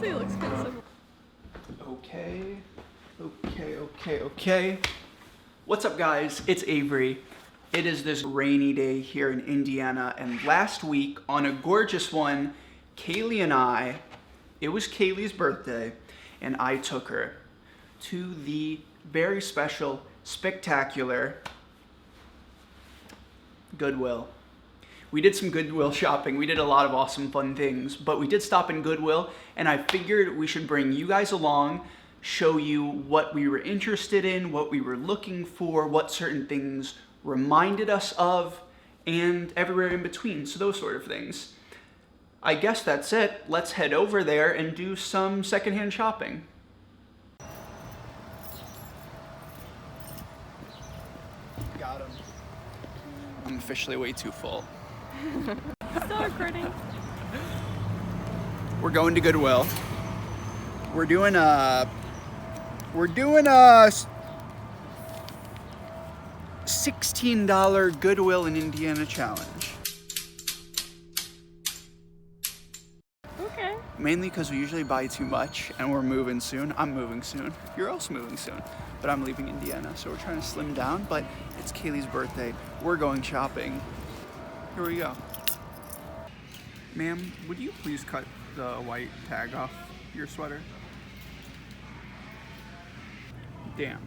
Honestly, it looks kind of similar. Okay. What's up, guys? It's Avery. It is this rainy day here in Indiana, and last week, on a gorgeous one, Kaylee and I, it was Kaylee's birthday, and I took her to the very special, spectacular Goodwill. We did some Goodwill shopping. We did a lot of awesome, fun things, but we did stop in Goodwill, and I figured we should bring you guys along, show you what we were interested in, what we were looking for, what certain things reminded us of, and everywhere in between, so those sort of things. I guess that's it. Let's head over there and do some secondhand shopping. Got him. I'm officially way too full. Still recording. We're going to Goodwill. We're doing a $16 Goodwill in Indiana challenge. Okay. Mainly because we usually buy too much and we're moving soon. I'm moving soon. You're also moving soon. But I'm leaving Indiana, so we're trying to slim down, but it's Kaylee's birthday. We're going shopping. Here we go. Ma'am, would you please cut the white tag off your sweater? Damn.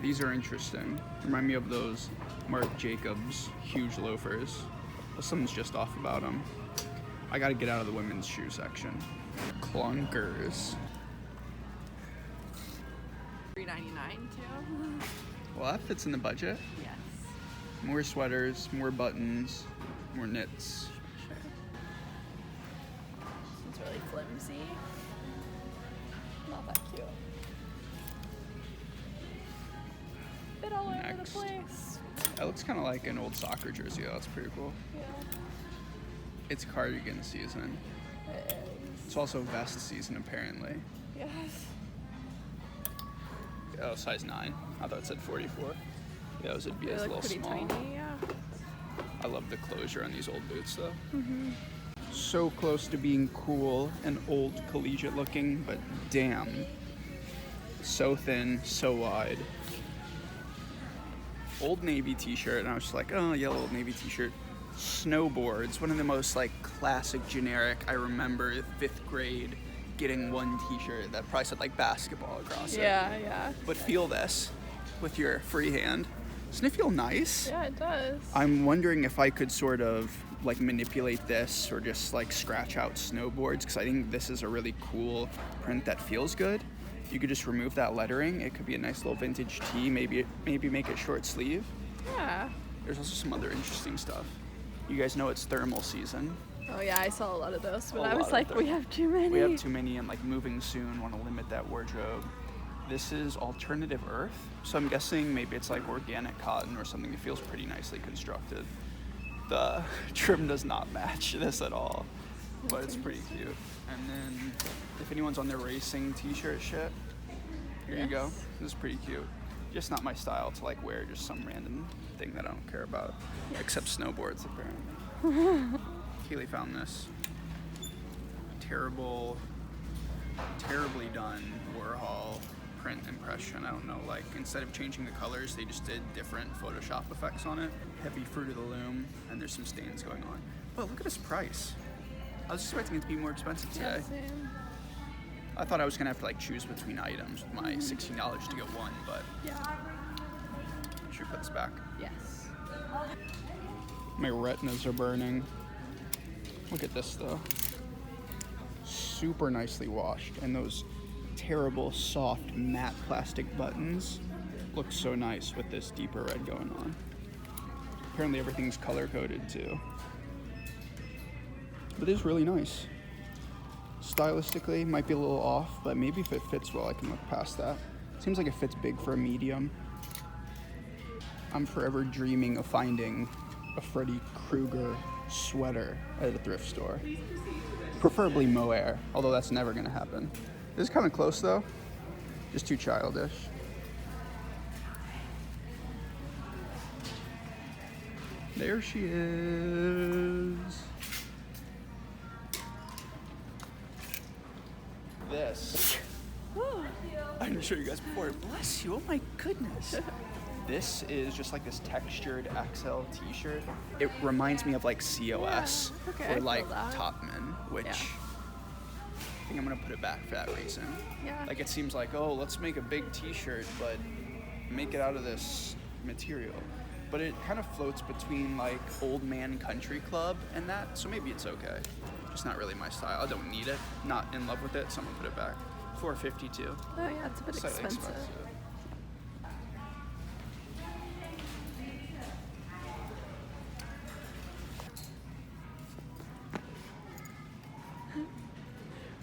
These are interesting. Remind me of those Marc Jacobs huge loafers. Well, something's just off about them. I gotta get out of the women's shoe section. Clunkers. $3.99 too. Well, that fits in the budget. Yes. More sweaters, more buttons, more knits. Sure. It's really flimsy. Not that cute. Fit all over the Next. place. That looks kind of like an old soccer jersey, though. That's pretty cool. Yeah. It's cardigan season. It is. It's also vest season, apparently. Yes. Oh, size 9. I thought it said 44. Yeah, it was a They a look little pretty small. tiny, yeah. I love the closure on these old boots, though. So close to being cool and old collegiate looking, but damn. So thin, so wide. Old Navy t-shirt, and I was just like, oh, yellow Old Navy t-shirt. Snowboards, one of the most like classic generic. I remember 5th grade getting one t-shirt that probably said like basketball across it. Yeah. But feel this with your free hand. Doesn't it feel nice? Yeah, it does. I'm wondering if I could sort of like manipulate this or just like scratch out snowboards, because I think this is a really cool print that feels good. You could just remove that lettering. It could be a nice little vintage tee, maybe make it short sleeve. Yeah. There's also some other interesting stuff. You guys know it's thermal season. Oh yeah, I saw a lot of those, but A I lot was of like, them. we have too many. We have too many and like moving soon, want to limit that wardrobe. This is alternative earth, so I'm guessing maybe it's like organic cotton or something that feels pretty nicely constructed. The trim does not match this at all, but it's pretty cute. And then if anyone's on their racing t-shirt shit, here you go. This is pretty cute. Just not my style to like wear just some random thing that I don't care about, except snowboards apparently. Kaylee found this terribly done Warhol print impression. I don't know, like instead of changing the colors, they just did different Photoshop effects on it. Heavy Fruit of the Loom, and there's some stains going on. But look at this price. I was expecting it to be more expensive today. Yeah, same. I thought I was gonna have to like choose between items with my $16 to get one, but Yeah. should we put this back? Yes. My retinas are burning. Look at this though. Super nicely washed, and those terrible soft matte plastic buttons look so nice with this deeper red going on. Apparently everything's color coded too. But it is really nice. Stylistically, might be a little off, but maybe if it fits well, I can look past that. Seems like it fits big for a medium. I'm forever dreaming of finding a Freddy Krueger sweater at a thrift store. Preferably mohair, although that's never gonna happen. This is kind of close though, just too childish. There she is. this. I didn't show you guys before. Bless you. Oh my goodness. This is just like this textured XL t-shirt. It reminds me of like COS Yeah, okay, I or feel like that. Topman, which Yeah. I think I'm gonna put it back for that reason. Yeah. Like it seems like, oh, let's make a big t-shirt, but make it out of this material. But it kind of floats between like Old Man Country Club and that, so maybe it's okay. Just not really my style. I don't need it. Not in love with it, so I'm gonna put it back. $4.52. Oh yeah, it's a bit Slightly expensive.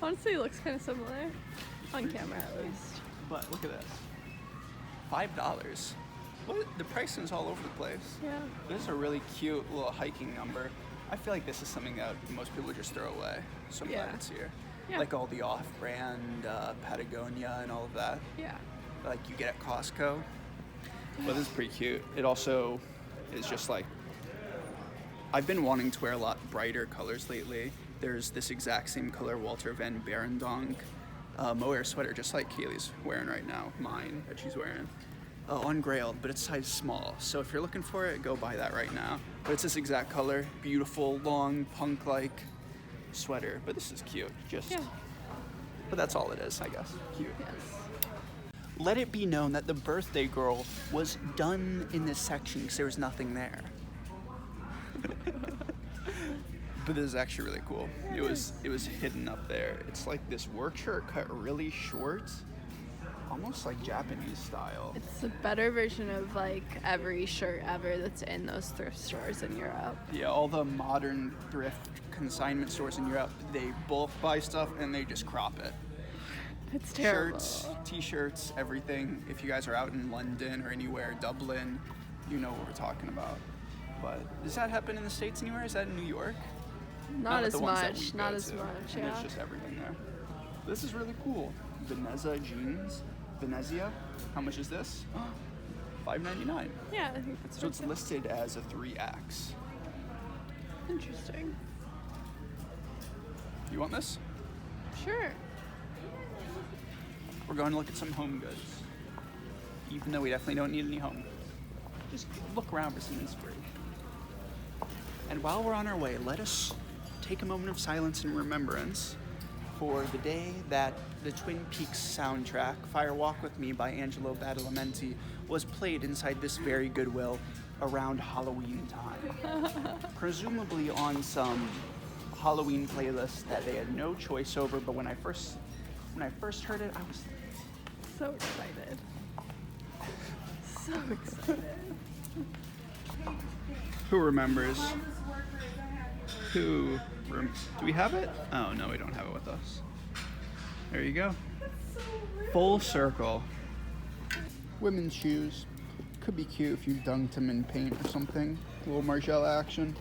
Honestly, it looks kind of similar. On camera, at least. But look at this. $5. What? The pricing is all over the place. Yeah. This is a really cute little hiking number. I feel like this is something that most people would just throw away. So I'm glad Yeah. it's here. Yeah. Like all the off-brand Patagonia and all of that. Yeah. Like you get at Costco. But this is pretty cute. It also is just like, I've been wanting to wear a lot brighter colors lately. There's this exact same color Walter Van Barendonk mohair sweater, just like Kaylee's wearing right now, mine that she's wearing. On Grailed, but it's size small. So if you're looking for it, go buy that right now. But it's this exact color, beautiful, long, punk-like sweater. But this is cute, just. Yeah. But that's all it is, I guess. Cute. Yes. Let it be known that the birthday girl was done in this section because there was nothing there. But this is actually really cool. It was hidden up there. It's like this work shirt cut really short, almost like Japanese style. It's a better version of like every shirt ever that's in those thrift stores in Europe. Yeah, all the modern thrift consignment stores in Europe, they bulk buy stuff and they just crop it. It's terrible. Shirts, t-shirts, everything. If you guys are out in London or anywhere, Dublin, you know what we're talking about. But does that happen in the States anywhere? Is that in New York? Not with as the ones that much. we go Not as to. much. And Yeah. it's just everything there. This is really cool. Venezia jeans. Venezia. How much is this? $5.99. Yeah, I think that's So it's right. listed as a 3X. Interesting. You want this? Sure. We're going to look at some home goods. Even though we definitely don't need any home. Just look around for some inspiration. And while we're on our way, let us take a moment of silence and remembrance for the day that the Twin Peaks soundtrack, Fire Walk With Me by Angelo Badalamenti, was played inside this very Goodwill around Halloween time. Presumably on some Halloween playlist that they had no choice over, but when I first heard it, I was So excited. So excited. Who remembers? Do we have it? Oh, no, we don't have it with us. There you go. Full circle. Women's shoes. Could be cute if you dunked them in paint or something. A little Margiela action.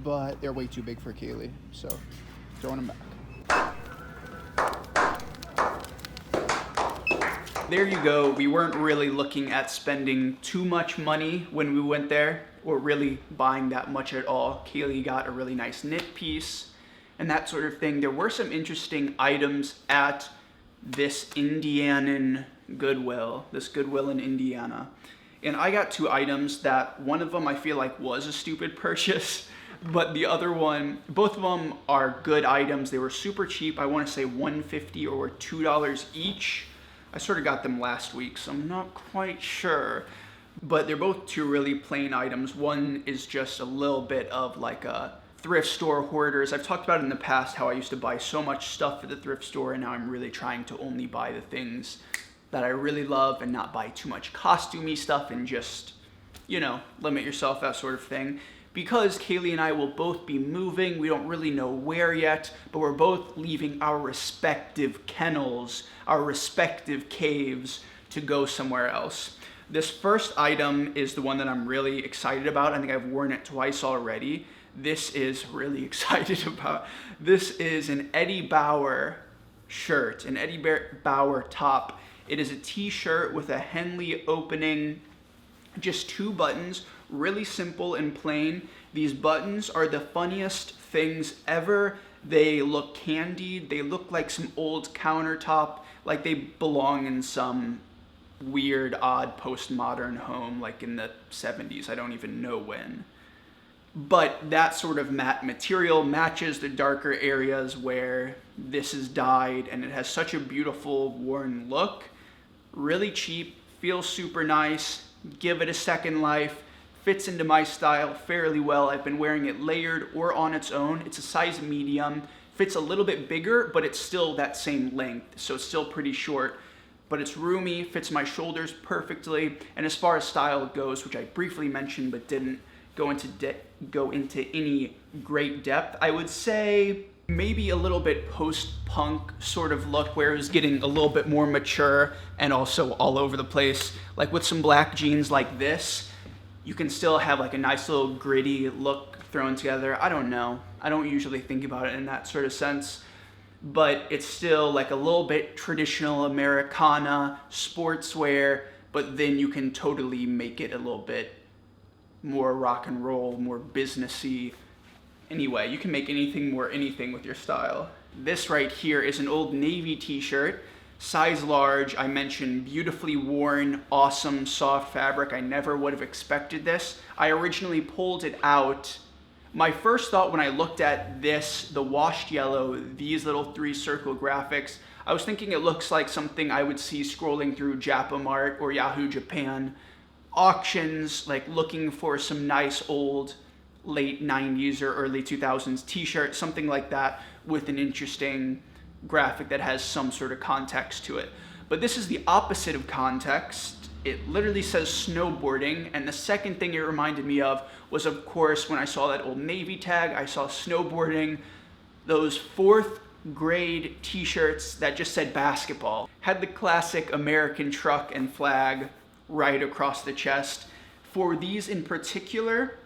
But they're way too big for Kaylee, so throwing them back. There you go. We weren't really looking at spending too much money when we went there, or really buying that much at all. Kaylee got a really nice knit piece and that sort of thing. There were some interesting items at this Indianan Goodwill, this Goodwill in Indiana. And I got two items that one of them I feel like was a stupid purchase, but the other one, both of them are good items. They were super cheap. I want to say $1.50 or $2 each. I sort of got them last week, so I'm not quite sure. But they're both two really plain items. One is just a little bit of like a thrift store hoarders. I've talked about in the past how I used to buy so much stuff at the thrift store, and now I'm really trying to only buy the things that I really love and not buy too much costumey stuff and just, you know, limit yourself, that sort of thing. Because Kaylee and I will both be moving, we don't really know where yet, but we're both leaving our respective kennels, our respective caves to go somewhere else. This first item is the one that I'm really excited about. I think I've worn it twice already. This is really excited about. This is an Eddie Bauer shirt, an Eddie Bauer top. It is a t-shirt with a Henley opening, just 2 buttons, really simple and plain. These buttons are the funniest things ever. They look candied. They look like some old countertop, like they belong in some weird, odd postmodern home, like in the 70s. I don't even know when. But that sort of matte material matches the darker areas where this is dyed, and it has such a beautiful worn look. Really cheap, feels super nice. Give it a second life. Fits into my style fairly well. I've been wearing it layered or on its own. It's a size medium. Fits a little bit bigger, but it's still that same length, so it's still pretty short. But it's roomy, fits my shoulders perfectly, and as far as style goes, which I briefly mentioned but didn't go into any great depth, I would say maybe a little bit post-punk sort of look, where it was getting a little bit more mature and also all over the place. Like with some black jeans like this, you can still have like a nice little gritty look thrown together. I don't know. I don't usually think about it in that sort of sense, but it's still like a little bit traditional Americana sportswear, but then you can totally make it a little bit more rock and roll, more businessy. Anyway, you can make anything more anything with your style. This right here is an Old Navy t-shirt, size large. I mentioned beautifully worn, awesome, soft fabric. I never would have expected this. I originally pulled it out. My first thought when I looked at this, the washed yellow, these little 3-circle graphics, I was thinking it looks like something I would see scrolling through Japamart or Yahoo Japan auctions, like looking for some nice old late 90s or early 2000s t-shirt, something like that, with an interesting graphic that has some sort of context to it. But this is the opposite of context. It literally says snowboarding, and the second thing it reminded me of was, of course, when I saw that Old Navy tag, I saw snowboarding. Those 4th grade t-shirts that just said basketball had the classic American truck and flag right across the chest. For these in particular,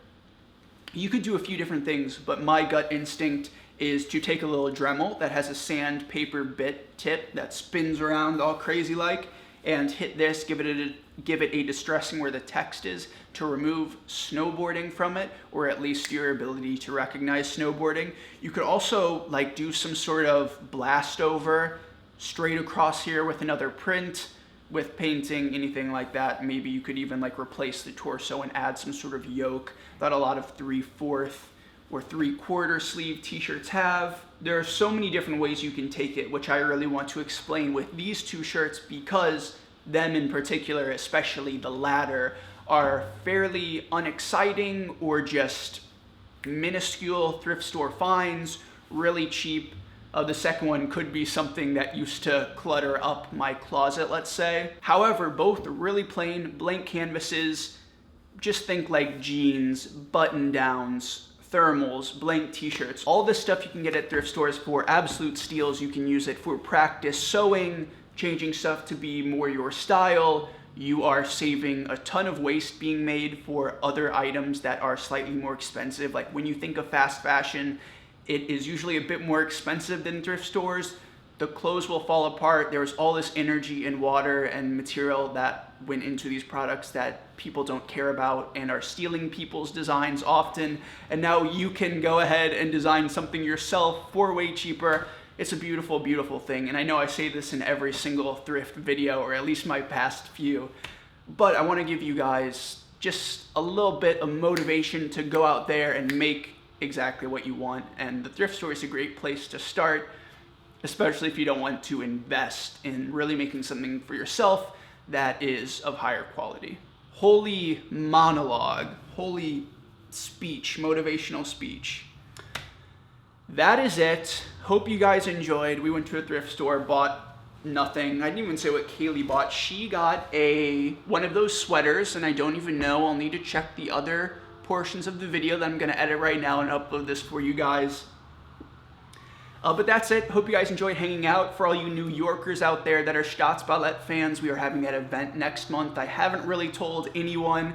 you could do a few different things, but my gut instinct is to take a little Dremel that has a sandpaper bit tip that spins around all crazy like, and hit this, give it a distressing where the text is, to remove snowboarding from it, or at least your ability to recognize snowboarding. You could also like do some sort of blast over straight across here with another print, with painting, anything like that. Maybe you could even like replace the torso and add some sort of yoke that a lot of 3/4 or 3/4 sleeve t-shirts have. There are so many different ways you can take it, which I really want to explain with these 2 shirts, because them in particular, especially the latter, are fairly unexciting or just minuscule thrift store finds, really cheap. The second one could be something that used to clutter up my closet, let's say. However, both really plain blank canvases. Just think like jeans, button downs, thermals, blank t-shirts. All this stuff you can get at thrift stores for absolute steals. You can use it for practice sewing, changing stuff to be more your style. You are saving a ton of waste being made for other items that are slightly more expensive. Like when you think of fast fashion, it is usually a bit more expensive than thrift stores. The clothes will fall apart. There's all this energy and water and material that went into these products that people don't care about and are stealing people's designs often. And now you can go ahead and design something yourself for way cheaper. It's a beautiful, beautiful thing. And I know I say this in every single thrift video, or at least my past few, but I want to give you guys just a little bit of motivation to go out there and make exactly what you want. And the thrift store is a great place to start, especially if you don't want to invest in really making something for yourself that is of higher quality. Holy monologue, holy speech, motivational speech. That is it. Hope you guys enjoyed. We went to a thrift store, bought nothing. I didn't even say what Kaylee bought. She got one of those sweaters, and I don't even know. I'll need to check the other portions of the video that I'm gonna edit right now and upload this for you guys. But that's it. Hope you guys enjoyed hanging out. For all you New Yorkers out there that are Staatsballett fans, we are having that event next month. I haven't really told anyone,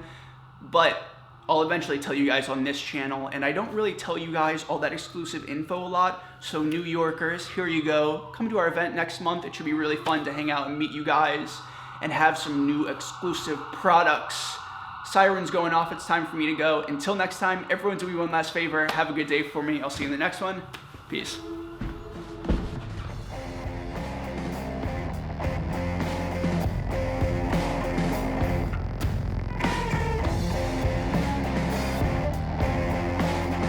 but I'll eventually tell you guys on this channel, and I don't really tell you guys all that exclusive info a lot. So New Yorkers, here you go. Come to our event next month. It should be really fun to hang out and meet you guys and have some new exclusive products. Siren's going off. It's time for me to go. Until next time, everyone do me one last favor. Have a good day for me. I'll see you in the next one. Peace.